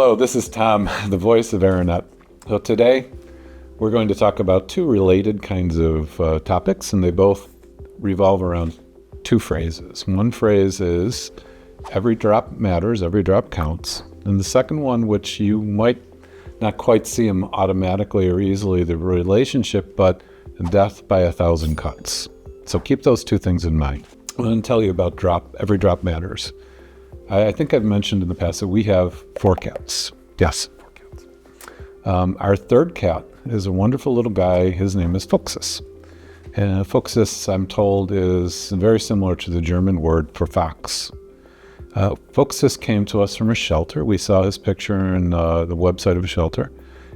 Hello, this is Tom, the voice of Aranet. So today we're going to talk about two related kinds of topics, and they both revolve around two phrases. One phrase is every drop matters, every drop counts. And the second one, which you might not quite see them automatically or easily, the relationship, but death by 1,000 cuts. So keep those two things in mind. I'm going to tell you about every drop matters. I think I've mentioned in the past that we have 4 cats. Yes, 4 cats. Our third cat is a wonderful little guy. His name is Fuchsis. And Fuchsis, I'm told, is very similar to the German word for fox. Fuchsis came to us from a shelter. We saw his picture in the website of a shelter.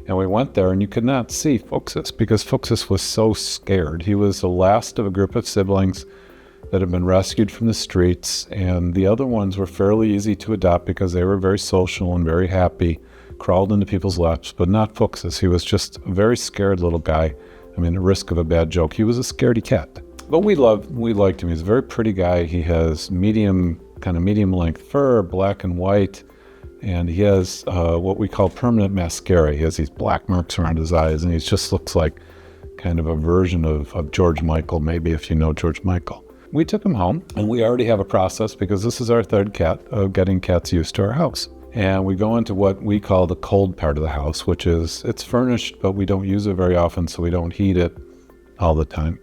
And we went there, and you could not see Fuchsis because Fuchsis was so scared. He was the last of a group of siblings that had been rescued from the streets, and the other ones were fairly easy to adopt because they were very social and very happy, crawled into people's laps, but not Fuchsis. He was just a very scared little guy. I mean, at risk of a bad joke, he was a scaredy cat. But we liked him. He's a very pretty guy. He has medium length fur, black and white, and he has what we call permanent mascara. He has these black marks around his eyes, and he just looks like kind of a version of George Michael, maybe, if you know George Michael. We took him home, and we already have a process because this is our third cat of getting cats used to our house. And we go into what we call the cold part of the house, which is it's furnished, but we don't use it very often, so we don't heat it all the time.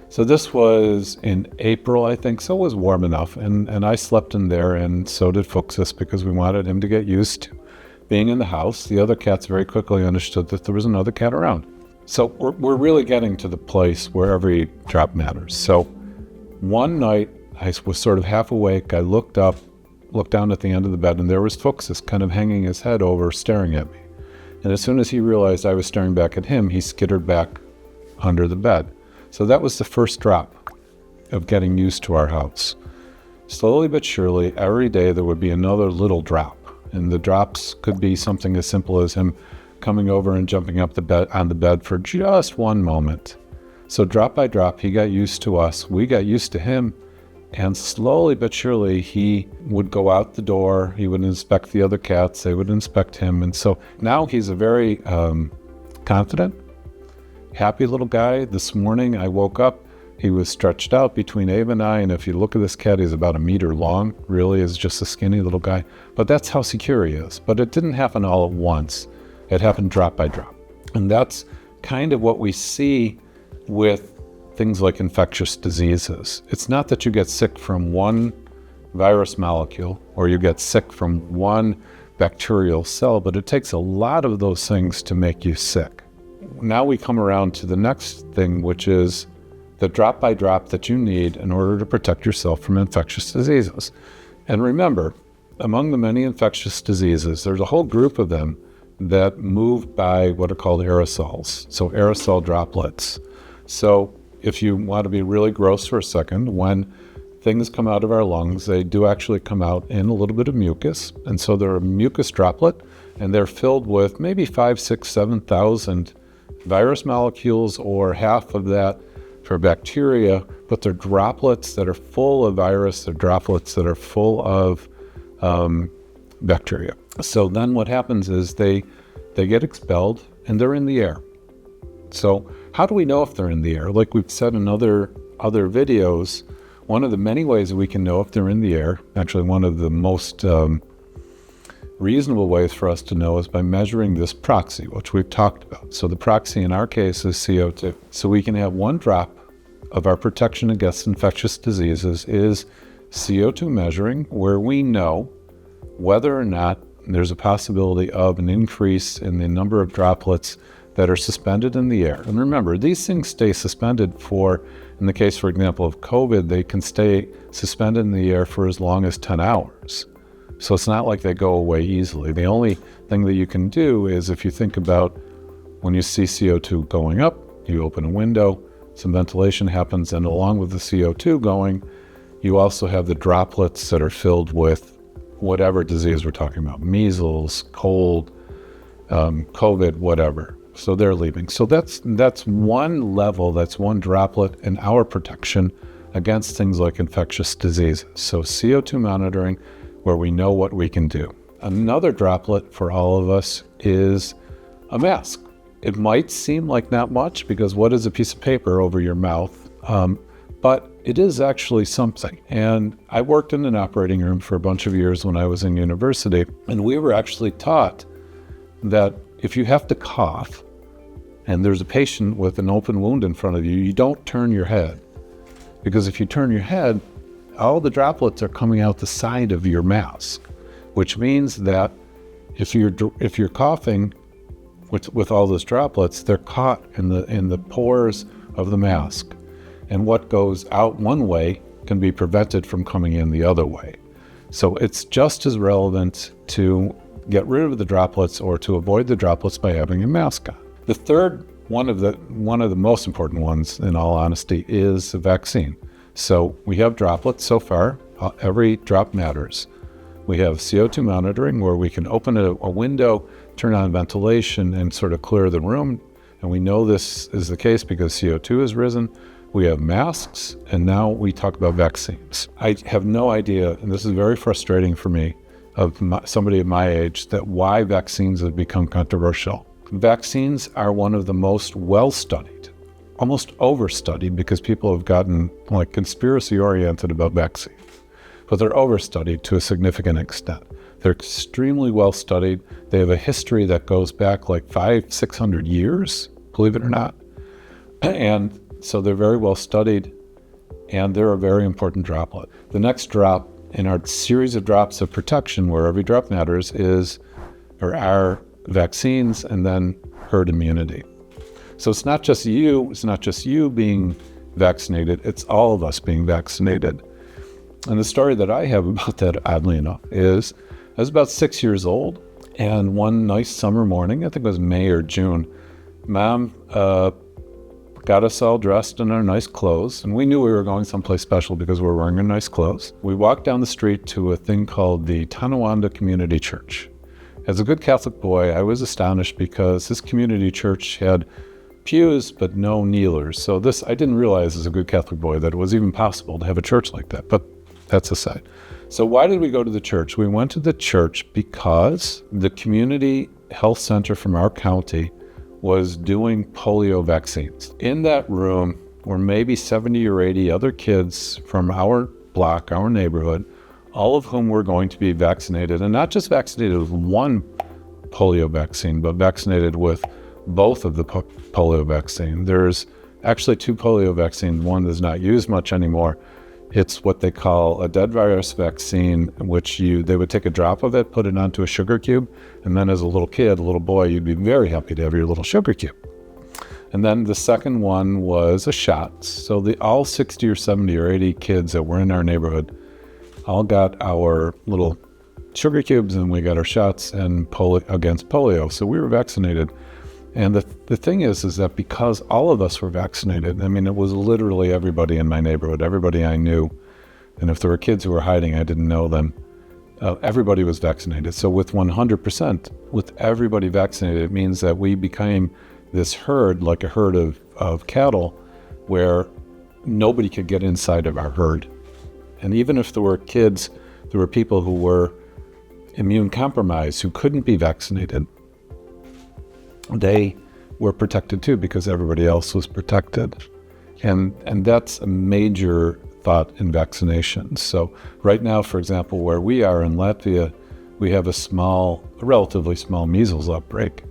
So this was in April, I think, so it was warm enough. And I slept in there, and so did Fuchsis, because we wanted him to get used to being in the house. The other cats very quickly understood that there was another cat around. So we're really getting to the place where every drop matters. So one night, I was sort of half awake. I looked down at the end of the bed, and there was Fuchsis kind of hanging his head over, staring at me. And as soon as he realized I was staring back at him, he skittered back under the bed. So that was the first drop of getting used to our house. Slowly but surely, every day there would be another little drop. And the drops could be something as simple as him coming over and jumping up on the bed for just one moment. So drop by drop, he got used to us, we got used to him, and slowly but surely he would go out the door, he would inspect the other cats, they would inspect him, and so now he's a very confident, happy little guy. This morning I woke up, he was stretched out between Ava and I, and if you look at this cat, he's about 1 meter long, really is just a skinny little guy, but that's how secure he is. But it didn't happen all at once, it happened drop by drop, and that's kind of what we see with things like infectious diseases. It's not that you get sick from one virus molecule or you get sick from one bacterial cell, but it takes a lot of those things to make you sick. Now we come around to the next thing, which is the drop by drop that you need in order to protect yourself from infectious diseases. And remember, among the many infectious diseases, there's a whole group of them that move by what are called aerosols, so aerosol droplets. So if you want to be really gross for a second, when things come out of our lungs, they do actually come out in a little bit of mucus. And so they're a mucus droplet, and they're filled with maybe 5, 6, 7,000 virus molecules, or half of that for bacteria, but they're droplets that are full of virus, they're droplets that are full of bacteria. So then what happens is they get expelled, and they're in the air. So how do we know if they're in the air? Like we've said in other videos, one of the many ways that we can know if they're in the air, actually one of the most reasonable ways for us to know, is by measuring this proxy, which we've talked about. So the proxy in our case is CO2. So we can have one drop of our protection against infectious diseases is CO2 measuring, where we know whether or not there's a possibility of an increase in the number of droplets that are suspended in the air. And remember, these things stay suspended for, in the case, for example, of COVID, they can stay suspended in the air for as long as 10 hours. So it's not like they go away easily. The only thing that you can do is, if you think about when you see CO2 going up, you open a window, some ventilation happens, and along with the CO2 going, you also have the droplets that are filled with whatever disease we're talking about, measles, cold, COVID, whatever. So they're leaving. So that's one level, that's one droplet in our protection against things like infectious diseases. So CO2 monitoring, where we know what we can do. Another droplet for all of us is a mask. It might seem like not much because what is a piece of paper over your mouth? But it is actually something. And I worked in an operating room for a bunch of years when I was in university, and we were actually taught that if you have to cough and there's a patient with an open wound in front of you, you don't turn your head. Because if you turn your head, all the droplets are coming out the side of your mask, which means that if you're coughing with all those droplets, they're caught in the pores of the mask. And what goes out one way can be prevented from coming in the other way. So it's just as relevant to get rid of the droplets or to avoid the droplets by having a mask on. The third, one of the most important ones, in all honesty, is a vaccine. So we have droplets so far. Every drop matters. We have CO2 monitoring where we can open a window, turn on ventilation, and sort of clear the room. And we know this is the case because CO2 has risen. We have masks, and now we talk about vaccines. I have no idea, and this is very frustrating for me, somebody of my age, that why vaccines have become controversial. Vaccines are one of the most well-studied, almost overstudied, because people have gotten like conspiracy-oriented about vaccines. But they're overstudied to a significant extent. They're extremely well-studied. They have a history that goes back like 500-600 years, believe it or not. And so they're very well studied, and they're a very important droplet. The next drop in our series of drops of protection, where every drop matters, are vaccines and then herd immunity. So it's not just you being vaccinated, it's all of us being vaccinated. And the story that I have about that, oddly enough, is I was about 6 years old, and one nice summer morning, I think it was May or June, Mom got us all dressed in our nice clothes, and we knew we were going someplace special because we were wearing our nice clothes. We walked down the street to a thing called the Tonawanda Community Church. As a good Catholic boy, I was astonished because this community church had pews but no kneelers. So I didn't realize as a good Catholic boy that it was even possible to have a church like that, but that's aside. So why did we go to the church? We went to the church because the community health center from our county was doing polio vaccines. In that room were maybe 70 or 80 other kids from our block, our neighborhood, all of whom were going to be vaccinated, and not just vaccinated with one polio vaccine, but vaccinated with both of the polio vaccine. There's actually two polio vaccines. One is not used much anymore. It's what they call a dead virus vaccine, which they would take a drop of it, put it onto a sugar cube, and then as a little kid, a little boy, you'd be very happy to have your little sugar cube. And then the second one was a shot. So all 60 or 70 or 80 kids that were in our neighborhood all got our little sugar cubes, and we got our shots against polio. So we were vaccinated. And the thing is that because all of us were vaccinated, I mean, it was literally everybody in my neighborhood, everybody I knew. And if there were kids who were hiding, I didn't know them. Everybody was vaccinated. So with 100%, with everybody vaccinated, it means that we became this herd, like a herd of cattle, where nobody could get inside of our herd. And even if there were kids, there were people who were immune compromised, who couldn't be vaccinated. They were protected too because everybody else was protected. And that's a major thought in vaccinations. So right now, for example, where we are in Latvia, we have a relatively small measles outbreak.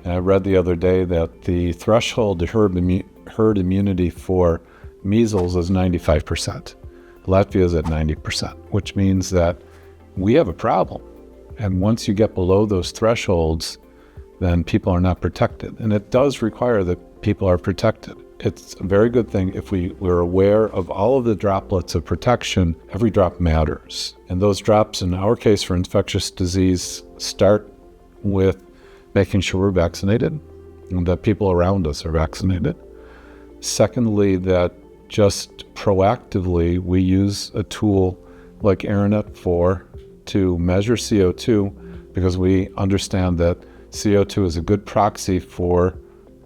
And I read the other day that the threshold to herd immunity for measles is 95%. Latvia is at 90%, which means that we have a problem. And once you get below those thresholds, then people are not protected. And it does require that people are protected. It's a very good thing if we're aware of all of the droplets of protection. Every drop matters. And those drops, in our case for infectious disease, start with making sure we're vaccinated and that people around us are vaccinated. Secondly, that just proactively we use a tool like Aranet to measure CO2, because we understand that CO2 is a good proxy for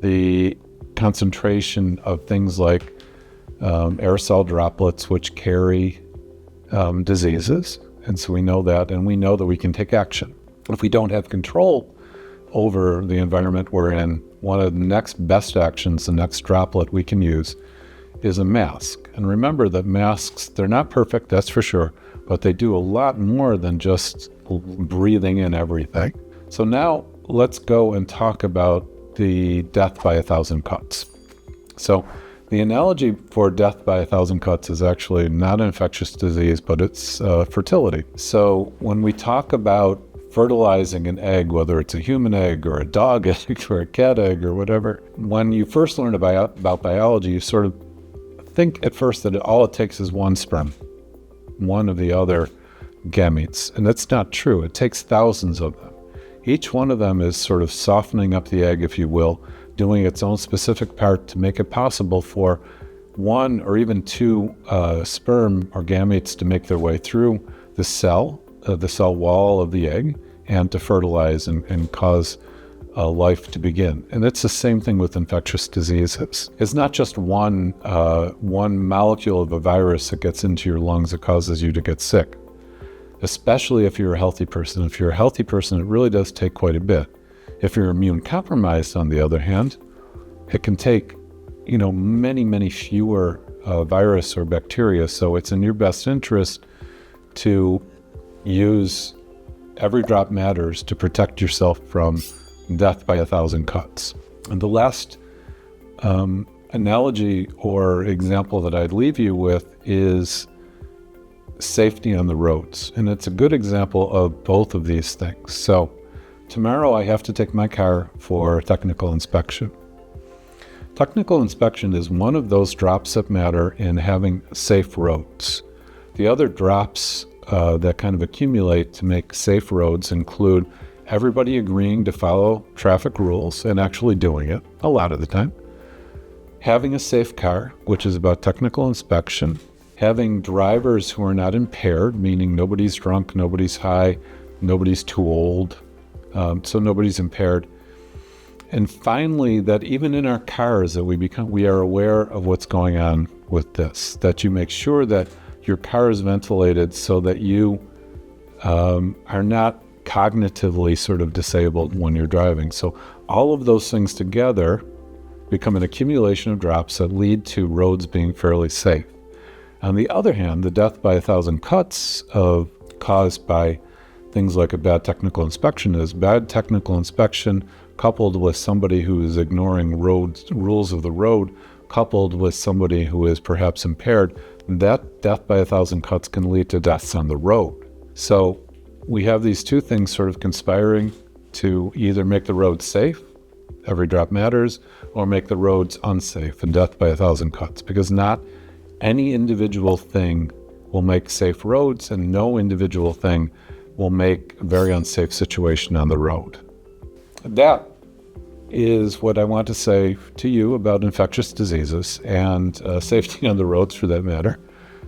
the concentration of things like aerosol droplets, which carry diseases. And so we know that, and we know that we can take action. If we don't have control over the environment we're in, one of the next best actions, the next droplet we can use, is a mask. And remember that masks, they're not perfect, that's for sure, but they do a lot more than just breathing in everything. So now let's go and talk about the death by 1,000 cuts. So the analogy for death by 1,000 cuts is actually not an infectious disease, but it's fertility. So when we talk about fertilizing an egg, whether it's a human egg or a dog egg or a cat egg or whatever, when you first learn about biology, you sort of think at first that all it takes is one sperm, one of the other gametes. And that's not true. It takes thousands of them. Each one of them is sort of softening up the egg, if you will, doing its own specific part to make it possible for one or even two sperm or gametes to make their way through the cell wall of the egg and to fertilize and cause life to begin. And it's the same thing with infectious diseases. It's not just one molecule of a virus that gets into your lungs that causes you to get sick, especially if you're a healthy person. If you're a healthy person, it really does take quite a bit. If you're immune compromised, on the other hand, it can take, many, many fewer virus or bacteria. So it's in your best interest to use every drop matters to protect yourself from death by 1,000 cuts. And the last analogy or example that I'd leave you with is safety on the roads. And it's a good example of both of these things. So tomorrow I have to take my car for technical inspection. Technical inspection is one of those drops that matter in having safe roads. The other drops that kind of accumulate to make safe roads include everybody agreeing to follow traffic rules and actually doing it a lot of the time, having a safe car, which is about technical inspection, having drivers who are not impaired, meaning nobody's drunk, nobody's high, nobody's too old, so nobody's impaired. And finally, that even in our cars that we are aware of what's going on with this, that you make sure that your car is ventilated so that you are not cognitively sort of disabled when you're driving. So all of those things together become an accumulation of drops that lead to roads being fairly safe. On the other hand, the death by 1,000 cuts caused by things like a bad technical inspection is bad technical inspection coupled with somebody who is ignoring rules of the road, coupled with somebody who is perhaps impaired. That death by 1,000 cuts can lead to deaths on the road. So we have these two things sort of conspiring to either make the roads safe, every drop matters, or make the roads unsafe and death by 1,000 cuts, because not any individual thing will make safe roads and no individual thing will make a very unsafe situation on the road. That is what I want to say to you about infectious diseases and safety on the roads for that matter.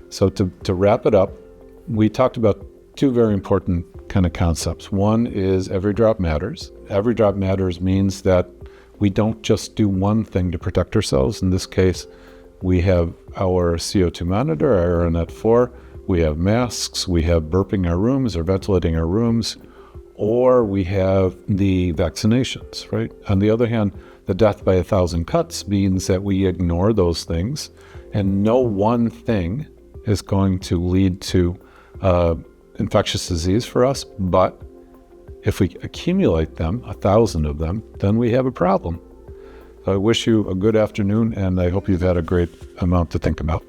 So to wrap it up, we talked about two very important kind of concepts. One is every drop matters. Every drop matters means that we don't just do one thing to protect ourselves. In this case, we have our CO2 monitor, our Aranet 4, we have masks, we have burping our rooms or ventilating our rooms, or we have the vaccinations, right? On the other hand, the death by 1,000 cuts means that we ignore those things, and no one thing is going to lead to infectious disease for us, but if we accumulate them, 1,000 of them, then we have a problem. So I wish you a good afternoon, and I hope you've had a great amount to think about.